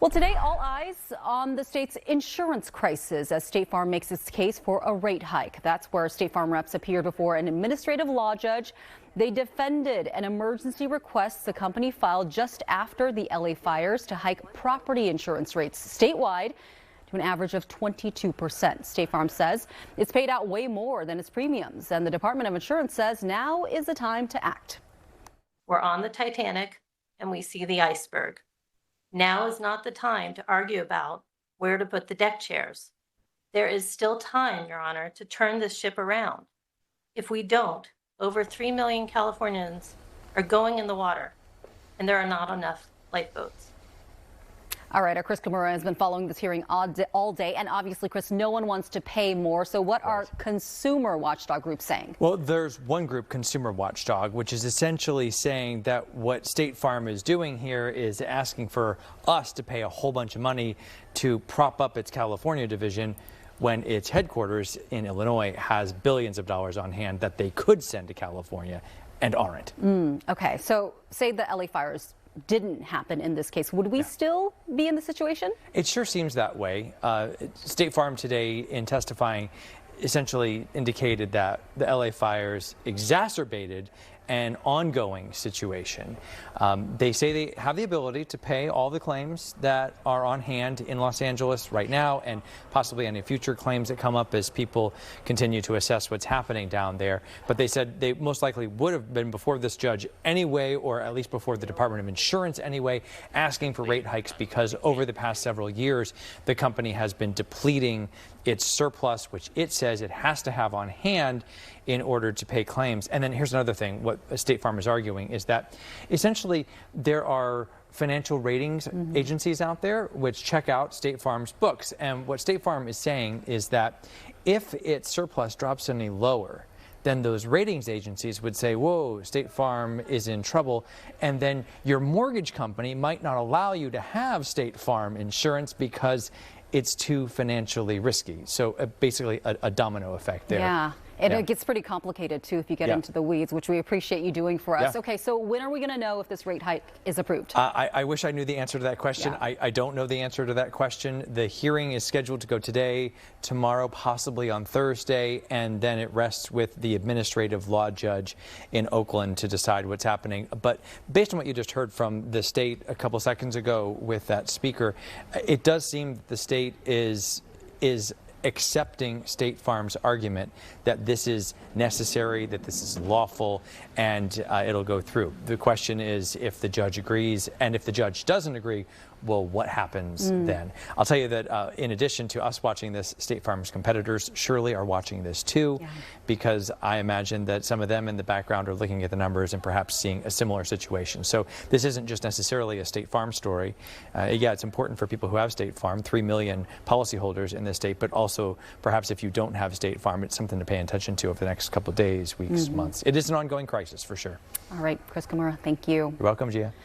Well, today, all eyes on the state's insurance crisis as State Farm makes its case for a rate hike. That's where State Farm reps appeared before an administrative law judge. They defended an emergency request the company filed just after the LA fires to hike property insurance rates statewide to an average of 22%. State Farm says it's paid out way more than its premiums, and the Department of Insurance says now is the time to act. We're on the Titanic and we see the iceberg. Now is not the time to argue about where to put the deck chairs. There is still time, Your Honor, to turn this ship around. If we don't, over 3 million Californians are going in the water, and there are not enough lifeboats. All right, our Chris Kimura has been following this hearing all day, and obviously, Chris, no one wants to pay more. So what are consumer watchdog groups saying? Well, there's one group, Consumer Watchdog, which is essentially saying that what State Farm is doing here is asking for us to pay a whole bunch of money to prop up its California division when its headquarters in Illinois has billions of dollars on hand that they could send to California and aren't. Okay, so say the LA fires didn't happen in this case, would we still be in the situation? It sure seems that way. State Farm today, in testifying, essentially indicated that the LA fires exacerbated an ongoing situation. They say they have the ability to pay all the claims that are on hand in Los Angeles right now, and possibly any future claims that come up as people continue to assess what's happening down there. But they said they most likely would have been before this judge anyway, or at least before the Department of Insurance anyway, asking for rate hikes because over the past several years, the company has been depleting its surplus, which it says it has to have on hand in order to pay claims. And then here's another thing. What State Farm is arguing is that essentially there are financial ratings agencies out there which check out State Farm's books. And what State Farm is saying is that if its surplus drops any lower, then those ratings agencies would say, whoa, State Farm is in trouble. And then your mortgage company might not allow you to have State Farm insurance because it's too financially risky. So basically a domino effect there. Yeah. And it gets pretty complicated, too, if you get into the weeds, which we appreciate you doing for us. Okay, so when are we going to know if this rate hike is approved? I wish I knew the answer to that question. I don't know the answer to that question. The hearing is scheduled to go today, tomorrow, possibly on Thursday, and then it rests with the administrative law judge in Oakland to decide what's happening. But based on what you just heard from the state a couple seconds ago with that speaker, it does seem that the state is accepting State Farm's argument that this is necessary, that this is lawful, and it'll go through. The question is if the judge agrees, and if the judge doesn't agree, well, what happens then? I'll tell you that in addition to us watching this, State Farm's competitors surely are watching this too, because I imagine that some of them in the background are looking at the numbers and perhaps seeing a similar situation. So this isn't just necessarily a State Farm story. Yeah, it's important for people who have State Farm, 3 million policyholders in this state, but also perhaps if you don't have State Farm, it's something to pay attention to over the next couple of days, weeks, months. It is an ongoing crisis for sure. All right, Chris Kimura, thank you. You're welcome, Gia.